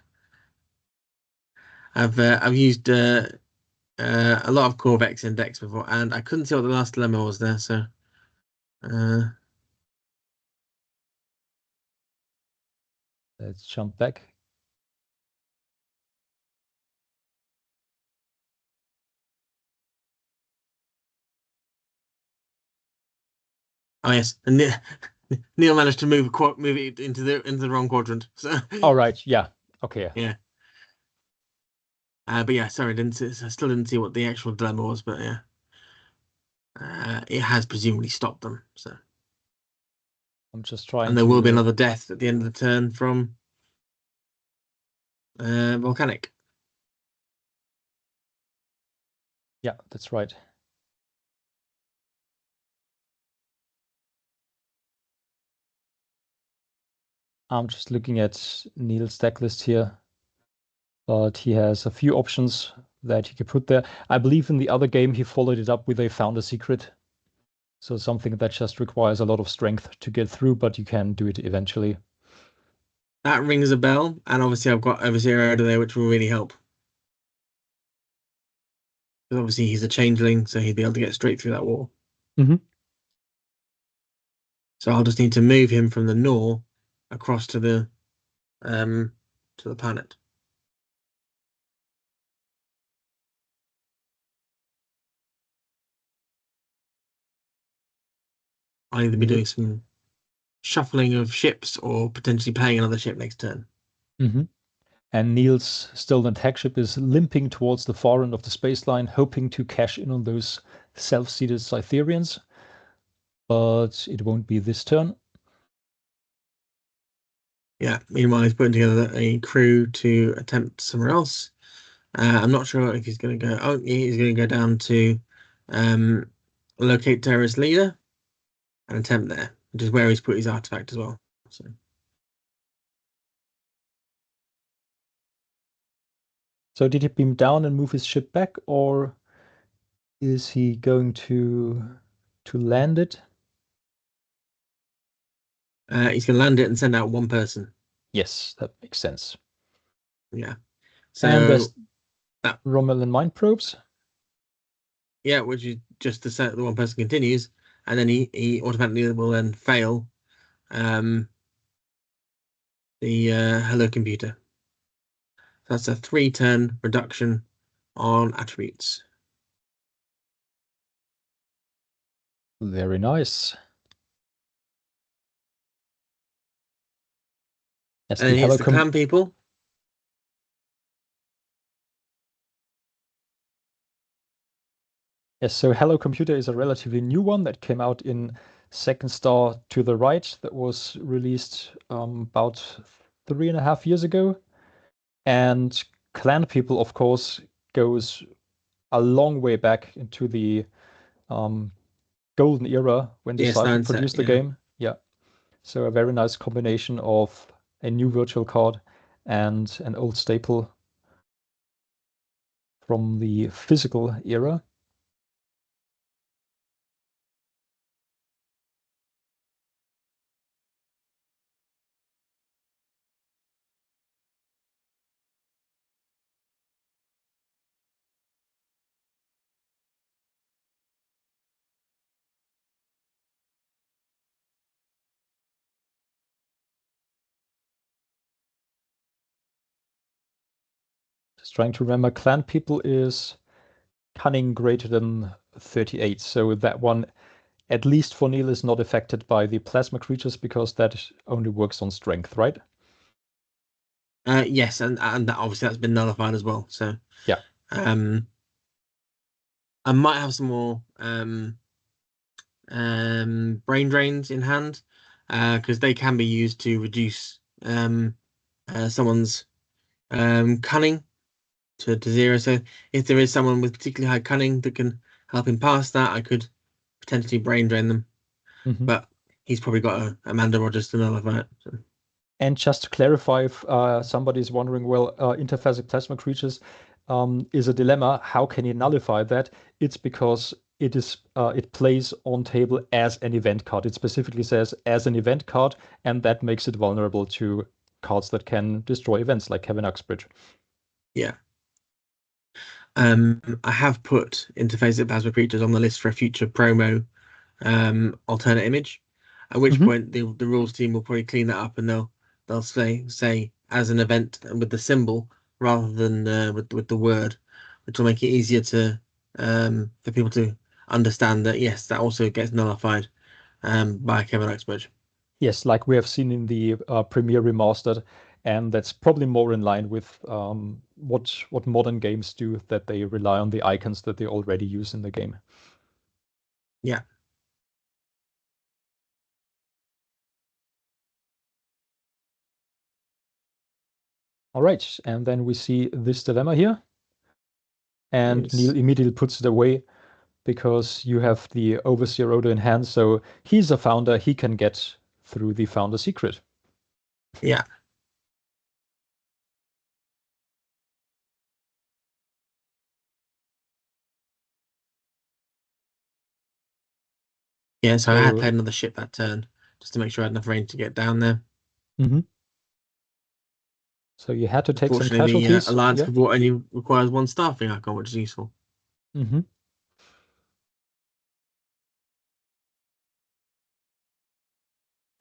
I've used a lot of Corvex in decks before, and I couldn't see what the last dilemma was there. So uh, Let's jump back. oh yes, and Neil managed to move it into the wrong quadrant. So All right. Yeah. Okay. yeah, but yeah, sorry, I still didn't see what the actual dilemma was, but yeah, it has presumably stopped them. So I'm just trying and there will be to. another death at the end of the turn from volcanic. Yeah, that's right. I'm just looking at Neil's deck list here, but he has a few options that he could put there. I believe in the other game he followed it up with a found a secret. So something that just requires a lot of strength to get through, but you can do it eventually. That rings a bell, and obviously I've got Overseer out of there, which will really help. Because obviously he's a changeling, so he'd be able to get straight through that wall. Mm-hmm. So I'll just need to move him from the Nor across um to the planet. I'll either be doing some shuffling of ships or potentially playing another ship next turn. Mm-hmm. And Neil's stolen tech ship is limping towards the far end of the space line, hoping to cash in on those self-seated Cytherians, but it won't be this turn. Yeah, meanwhile, he's putting together a crew to attempt somewhere else. I'm not sure if he's going to go. Oh, he's going to go down to um, locate terrorist leader and attempt there, which is where he's put his artifact as well. So So did he beam down and move his ship back, or is he going to land it? he's going to land it and send out one person. Yes, that makes sense. Yeah. And there's So that Romulan mind probes. yeah, which is just to set the one person continues, and then he automatically will then fail the hello computer. That's a 3-turn reduction on attributes. Very nice. Yes, And the then hello hits the clan people. Yes, so Hello Computer is a relatively new one that came out in Second Star to the Right, that was released about 3.5 years ago. And Clan People, of course, goes a long way back into the um, golden era when Decipher DS9 set, produced the yeah. game. Yeah, so a very nice combination of a new virtual card and an old staple. from the physical era. Just trying to remember, clan people is cunning greater than 38. So that one, at least for Neil, is not affected by the plasma creatures because that only works on strength, right? Yes, and that obviously that's been nullified as well. So yeah, I might have some more brain drains in hand because they can be used to reduce someone's cunning to 0. So if there is someone with particularly high cunning that can help him pass that, I could potentially brain drain them. But he's probably got a Amanda Rogers to nullify it. So. And just to clarify, if somebody's wondering, well, interphasic plasma creatures is a dilemma. How can you nullify that? It's because it plays on table as an event card. It specifically says as an event card, and that makes it vulnerable to cards that can destroy events like Kevin Uxbridge. Yeah. I have put interphasic plasma creatures on the list for a future promo alternate image, at which point the rules team will probably clean that up and they'll say as an event and with the symbol rather than with the word, which will make it easier to for people to understand that yes, that also gets nullified by Kevin Uxbridge. Yes, like we have seen in the Premiere Remastered, and that's probably more in line with what modern games do, that they rely on the icons that they already use in the game. Yeah. All right, and then we see this dilemma here. And Yes. Neil immediately puts it away because you have the Overseer Odo in hand. So he's a founder. He can get through the founder secret. Yeah. Yeah, so I had played another ship that turn just to make sure I had enough range to get down there. So you had to take some Unfortunately, the casualties. Alliance Yeah. Cabal only requires one staffing icon, which is useful.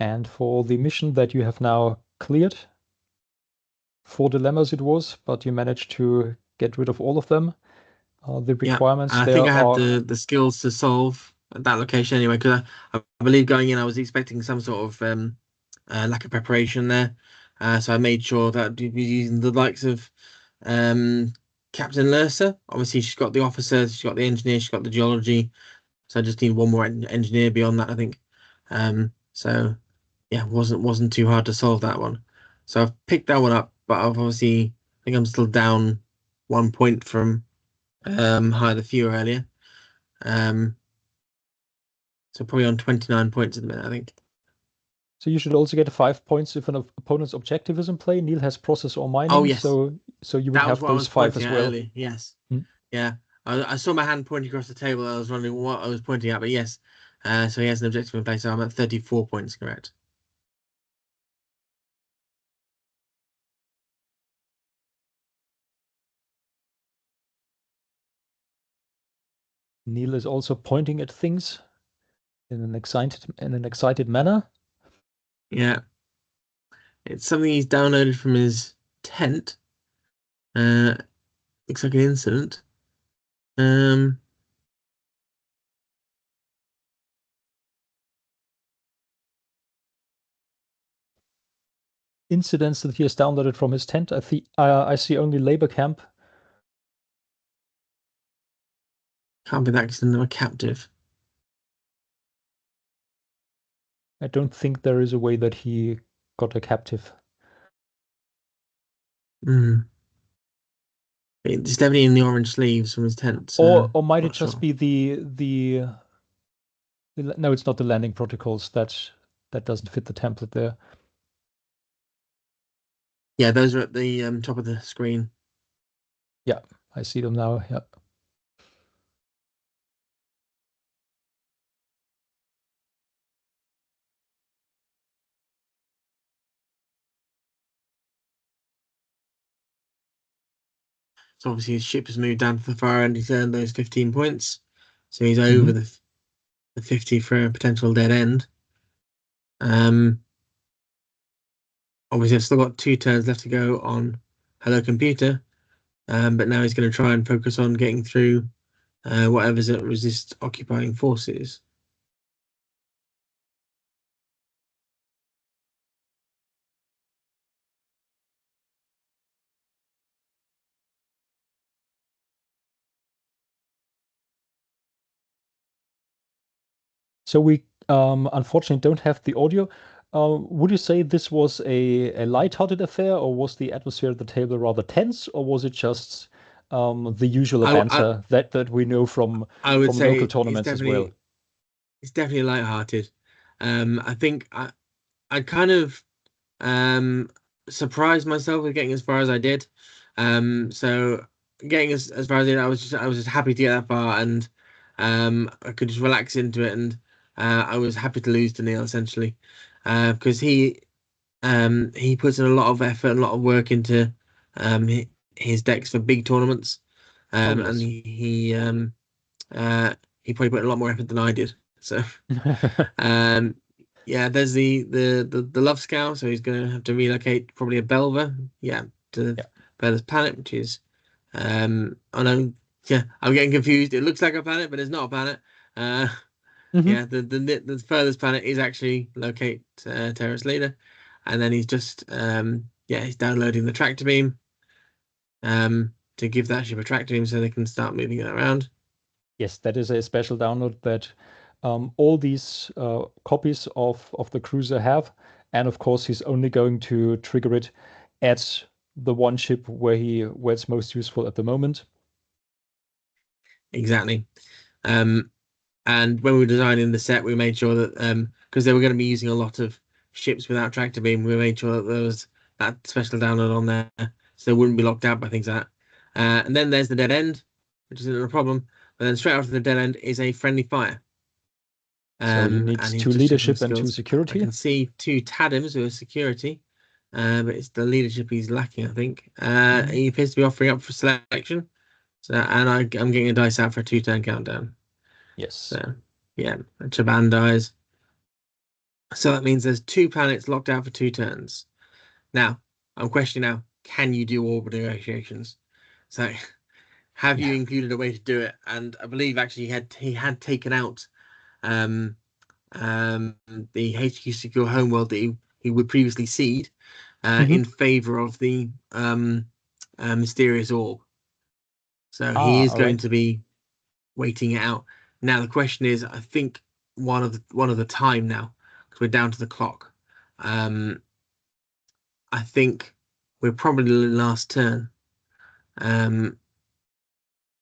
And for the mission that you have now cleared, 4 dilemmas it was, but you managed to get rid of all of them. The requirements I think there I had are the skills to solve at that location anyway, because I believe going in I was expecting some sort of lack of preparation there. So I made sure that we'd be using the likes of Captain Lursa. Obviously, she's got the officers, she's got the engineer, she's got the geology. So I just need one more engineer beyond that, I think. So yeah, wasn't too hard to solve that one. So I've picked that one up, but I've obviously I think I'm still down 1 point from higher the few earlier. So probably on 29 points at the minute, I think. So you should also get 5 points if an opponent's objective is in play. Neil has process or mining, Oh yes, so you would that was have what I those was 5 pointing as at well. earlier. Yes, yeah. I saw my hand pointing across the table. I was wondering what I was pointing at, but yes. So he has an objective in place. So I'm at 34 points, correct? Neil is also pointing at things in an excited manner. Yeah, it's something he's downloaded from his tent. Looks like an incident. Incidents that he has downloaded from his tent. I see only labor camp. Can't be that because I'm a captive. I don't think there is a way that he got a captive. It's definitely in the orange sleeves from his tent. So Or might it not just sure. be the no, it's not the landing protocols. That doesn't fit the template there. Yeah, those are at the top of the screen. Yeah, I see them now. Yeah. So obviously his ship has moved down to the far end. He's earned those 15 points. So he's over the 50 for a potential dead end. Obviously I've still got 2 turns left to go on Hello Computer. But now he's going to try and focus on getting through whatever's at resist occupying forces. So we unfortunately don't have the audio. Would you say this was a light-hearted affair, or was the atmosphere at the table rather tense, or was it just the usual I banter that we know from I would local say tournaments as well? it's definitely light-hearted. I think I kind of surprised myself with getting as far as I did. So getting as far as I did, I was just happy to get that far, and I could just relax into it, and I was happy to lose to Neil essentially, because he puts in a lot of effort and a lot of work into his decks for big tournaments, Oh, and yes. he probably put a lot more effort than I did. So. Um, yeah, there's the Love Scout, so he's going to have to relocate probably a Belver, yeah, to Yeah. Belver's planet, which is, I know, yeah, I'm getting confused. It looks like a planet, but it's not a planet. Uh, Hmm. yeah, the furthest planet is actually locate Terrace Leader, and then he's just, yeah, he's downloading the tractor beam, to give that ship a tractor beam so they can start moving it around. Yes, that is a special download that all these copies of the cruiser have. And of course, he's only going to trigger it at the one ship where it's most useful at the moment. Exactly. Um, And when we were designing the set, we made sure that because they were going to be using a lot of ships without tractor beam, we made sure that there was that special download on there, so they wouldn't be locked out by things like that. And then there's the dead end, which isn't a problem. But then straight after the dead end is a friendly fire. So you need And he's two just checking the leadership and two skills. I security. can see 2 Tadims who are security, but it's the leadership he's lacking, I think. Mhm. He appears to be offering up for selection. So, and I'm getting a dice out for a 2-turn countdown. Yes. So, yeah, Chaban dies. So that means there's 2 planets locked out for 2 turns. Now, I'm questioning now, can you do orbital negotiations? So, have you Yeah. included a way to do it? And I believe actually he had taken out um, um, the HQ Secure Homeworld that he would previously seed Hmm. in favor of the Mysterious Orb. So he Ah, is all going right. to be waiting it out. Now the question is, I think one of the time now because we're down to the clock. Um, I think we're probably the last turn. Um,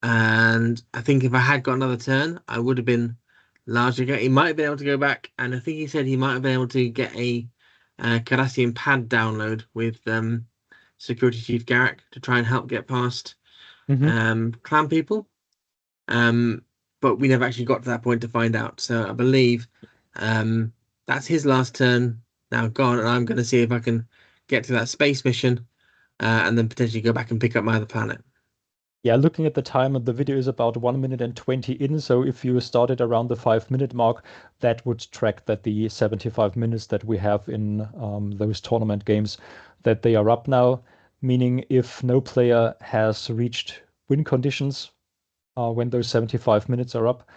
and I think if I had got another turn, I would have been larger. He might have been able to go back, and I think he said he might have been able to get a Cardassian pad download with Security Chief Garrick to try and help get past Hmm. clan people. Um, but we never actually got to that point to find out. So I believe um, that's his last turn now gone, and I'm going to see if I can get to that space mission and then potentially go back and pick up my other planet. Yeah, looking at the time, the video is about 1 minute and 20 in. So if you started around the 5 minute mark, that would track that the 75 minutes that we have in those tournament games, that they are up now, meaning if no player has reached win conditions when those 75 minutes are up,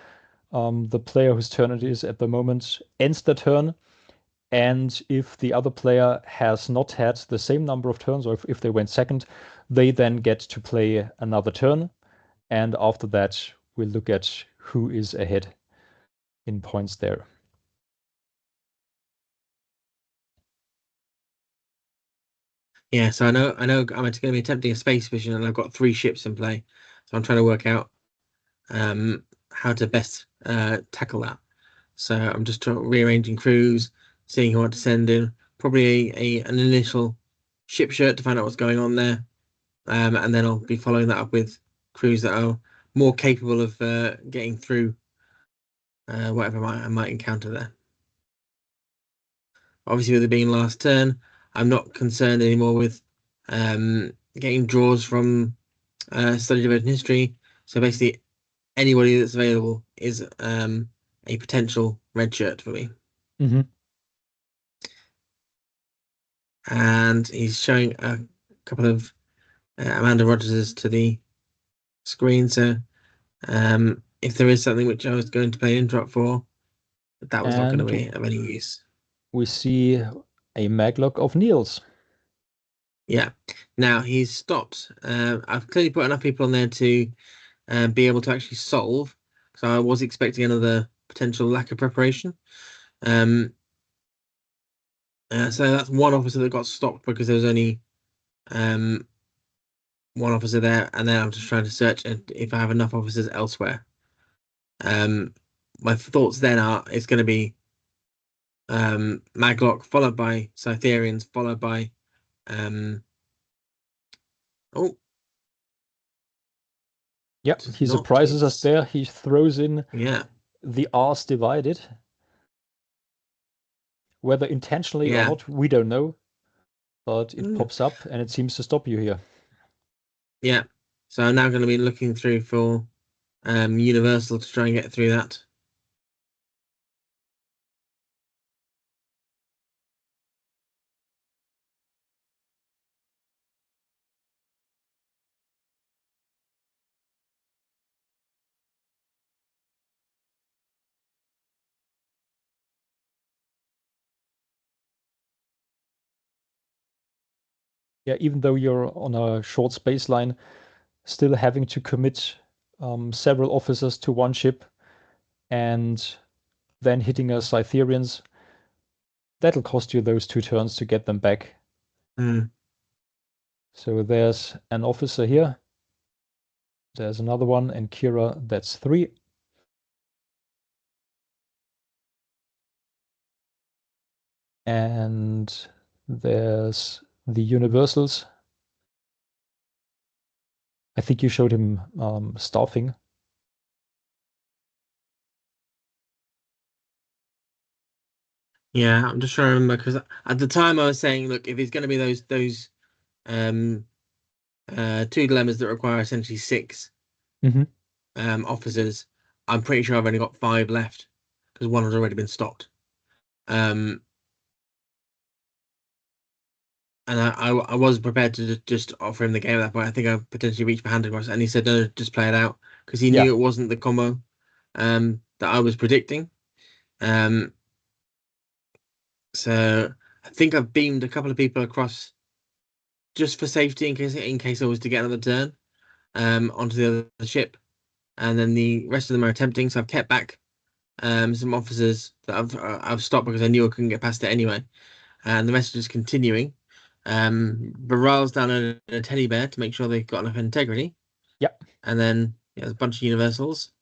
the player whose turn it is at the moment ends the turn. And if the other player has not had the same number of turns, or if they went second, they then get to play another turn. And after that, we'll look at who is ahead in points there. Yeah, so I know I'm going to be attempting a space mission, and I've got 3 ships in play, so I'm trying to work out how to best tackle that. So I'm just rearranging crews, seeing who I want to send in, probably an initial ship shirt to find out what's going on there, and then I'll be following that up with crews that are more capable of getting through whatever I might encounter there. Obviously, with it being last turn, I'm not concerned anymore with getting draws from study devoted history. So basically, anybody that's available is a potential red shirt for me. Mm-hmm. And he's showing a couple of Amanda Rogerses to the screen. So if there is something which I was going to play interrupt for, that was not going to And be of any use. we see a Maglock of Niels. Yeah. Now he's stopped. I've clearly put enough people on there to be able to actually solve. So I was expecting another potential lack of preparation. So that's one officer that got stopped because there was only one officer there, and then I'm just trying to search if I have enough officers elsewhere. My thoughts then are it's going to be Maglock followed by Cytherians followed by oh Yep, does he not surprises us it's there. He throws in yeah the R's divided. Whether intentionally or yeah not, we don't know. But it mm, pops up and it seems to stop you here. yeah. So I'm now going to be looking through for Universal to try and get through that. Yeah, even though you're on a short space line, still having to commit several officers to one ship and then hitting a Cytherians, that'll cost you those 2 turns to get them back. Mm. So there's an officer here. There's another one, and Kira, that's 3. And there's the Universals. I think you showed him staffing. Yeah, I'm just trying to remember because at the time I was saying, look, if it's going to be those um, two dilemmas that require essentially 6 Mm-hmm. officers, I'm pretty sure I've only got 5 left because one has already been stopped. Um, and I was prepared to just offer him the game at that point. I think I potentially reached my hand across, and he said, "No, just play it out," because he Yeah. knew it wasn't the combo that I was predicting. Um, so I think I've beamed a couple of people across just for safety in case I was to get another turn onto the other ship, and then the rest of them are attempting. So I've kept back some officers that I've stopped because I knew I couldn't get past it anyway, and the rest are just continuing. Barral's down a teddy bear to make sure they've got enough integrity, Yeah. and then there's a bunch of universals.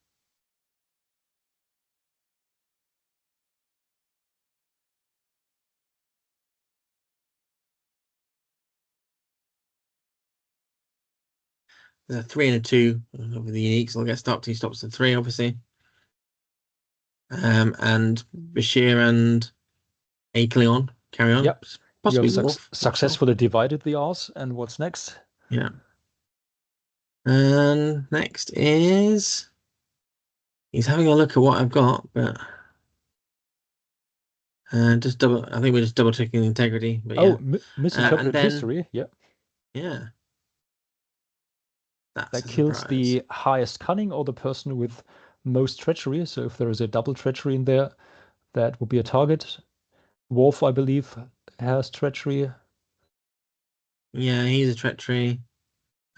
There's a 3 and a 2 over the unique, so I'll get stopped. He stops the 3, obviously. And Bashir and a Klingon carry on. Yep. You have Possibly Worf, not sure. successfully divided the R's. And what's next? Yeah. And next is he's having a look at what I've got, but just double. I think we're just double checking the integrity. But yeah, Oh, and misinterpreted then history. Yeah. yeah, that's That a kills surprise. the highest cunning or the person with most treachery. So if there is a double treachery in there, that would be a target. Worf, I believe, has treachery. Yeah, he's a treachery.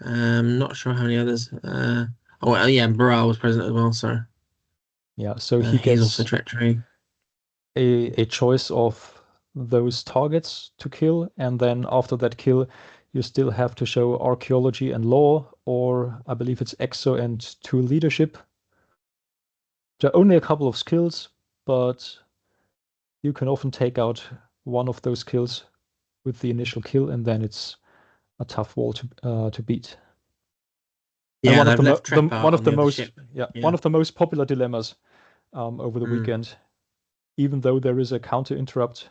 Not sure how many others. Oh well, yeah, Baral was present as well. So Yeah, so he he's also gets treachery. a choice of those targets to kill, and then after that kill, you still have to show archaeology and law, or I believe it's exo and 2 leadership. There are only a couple of skills, but you can often take out one of those kills with the initial kill, and then it's a tough wall to beat. And Yeah, they've left Trepar on the other ship. one of the most popular dilemmas over the Mm. weekend, even though there is a counter interrupt.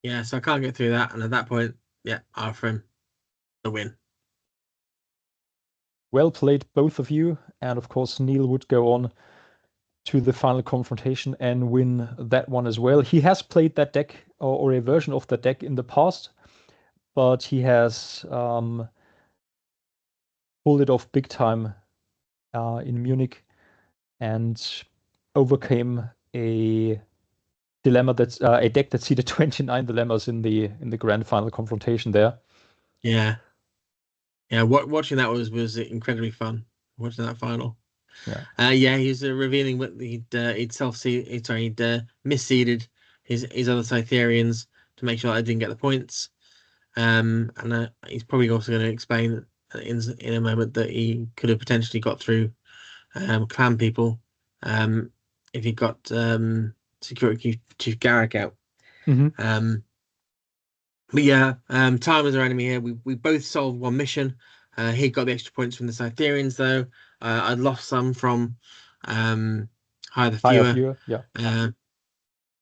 Yeah, so I can't get through that, and at that point, yeah, I offer him the win. Well played, both of you. And of course, Neil would go on to the final confrontation and win that one as well. He has played that deck or a version of that deck in the past, but he has pulled it off big time in Munich and overcame a dilemma that's a deck that seeded 29 dilemmas in the grand final confrontation there. Yeah, yeah. Watching that was incredibly fun. Watching that final. Yeah. Yeah, he's revealing what he'd misseeded his other Cytherians to make sure I didn't get the points. And he's probably also going to explain in a moment that he could have potentially got through clan people if he got Security Chief Garrick out. Mm-hmm. But yeah, time was our enemy here. We both solved one mission. He got the extra points from the Cytherians, though. I'd lost some from Hire the Higher Fewer. viewer, yeah.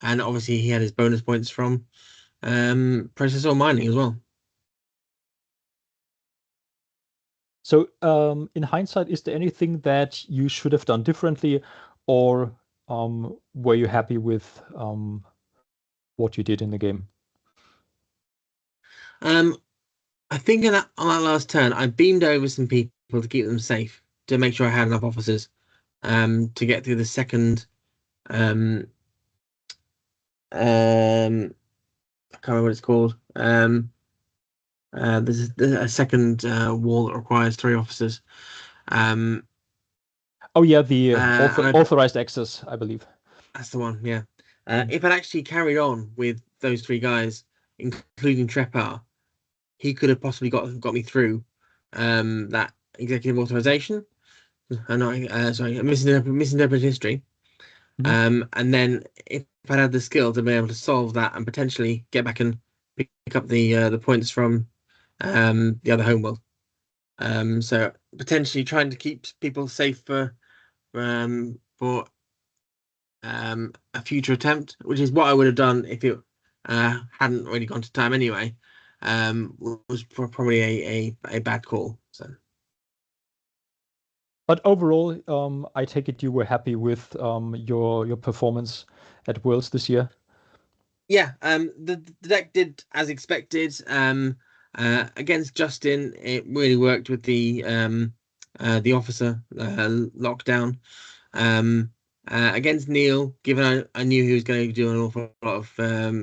And obviously he had his bonus points from Process Ore Mining as well. So, in hindsight, is there anything that you should have done differently, or were you happy with what you did in the game? I think on that last turn, I beamed over some people to keep them safe, to make sure I had enough officers to get through the second. I can't remember what it's called. There's a second wall that requires 3 officers. Oh yeah, the And authorized access, I believe. that's the one, yeah. If I'd actually carried on with those 3 guys, including Trepar, he could have possibly got me through that executive authorization. Sorry, I misinterpreted history. Mhm. And then if I'd had the skill to be able to solve that and potentially get back and pick up the points from the other homeworld. So potentially trying to keep people safe for a future attempt, which is what I would have done if it hadn't really gone to time anyway. Was probably a bad call. So. But overall, I take it you were happy with your performance at Worlds this year. Yeah, the deck did as expected. Against Justin, it really worked with the officer lockdown. Against Neil, given I knew he was going to do an awful lot of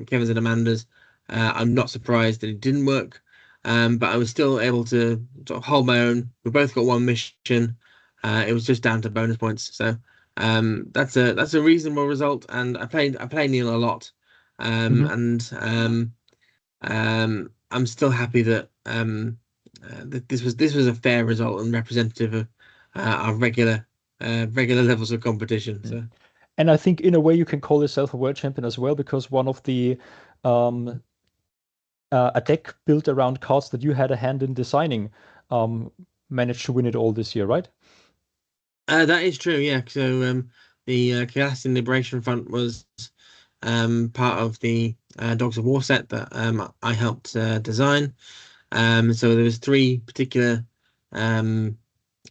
Kevin's and Amanda's, I'm not surprised that it didn't work. But I was still able to sort of hold my own. We both got one mission. It was just down to bonus points. So that's a reasonable result. And I played Neil a lot. Mhm. I'm still happy that this was a fair result and representative of our regular levels of competition. Mm. So And I think in a way you can call yourself a world champion as well, because one of the um, a deck built around cards that you had a hand in designing um, managed to win it all this year, right? that is true. Yeah. So the Cardassian Liberation Front was part of the Dogs of War set that I helped design. So there was 3 particular um,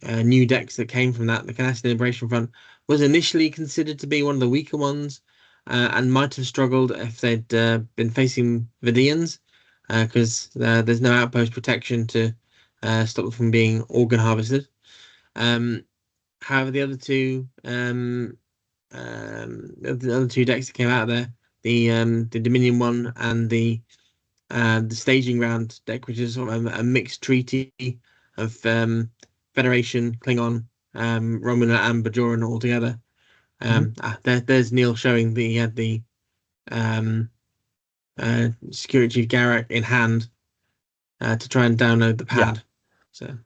new decks that came from that. The Cardassian Liberation Front was initially considered to be one of the weaker ones, and might have struggled if they'd been facing Vidians, because there's no outpost protection to stop them from being organ harvested. However, the other 2 decks that came out of there, the Dominion one and the staging round deck, which is sort of a mixed treaty of Federation, Klingon, Romulan, and Bajoran all together. Mhm. There's Neil showing that he had the Security Chief Garrett in hand to try and download the Yeah. pad. So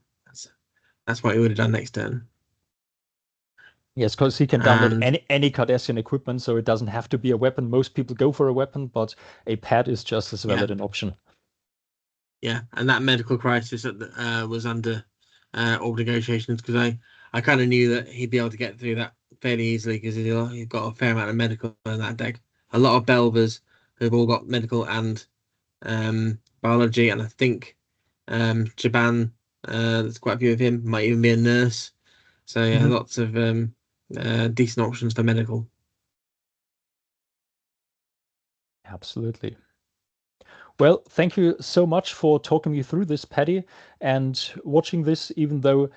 that's what he would have done next turn. Yes, because he can download And any Cardassian equipment, so it doesn't have to be a weapon. Most people go for a weapon, but a pad is just as yeah, valid an option. Yeah, and that medical crisis was under all negotiations because I kind of knew that he'd be able to get through that fairly easily because he's got a fair amount of medical in that deck. A lot of Belvers who've all got medical and biology, and I think Jaban, there's quite a few of him, might even be a nurse. So yeah, Mhm. lots of decent options for medical. Absolutely. Well, thank you so much for talking me through this, Paddy, and watching this, even though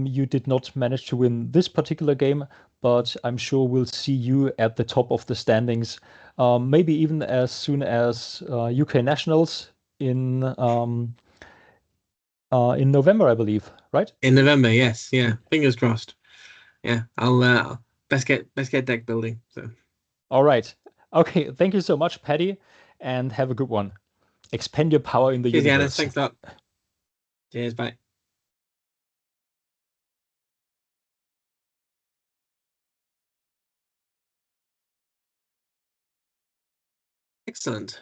you did not manage to win this particular game, but I'm sure we'll see you at the top of the standings, maybe even as soon as UK Nationals in November, I believe, right? In November, yes, yeah, fingers crossed. Yeah, I'll best get deck building. So All right. Okay, thank you so much, Paddy, and have a good one. Expend your power in the cheers, Giannis. universe. Thanks a lot. Cheers, bye. Excellent.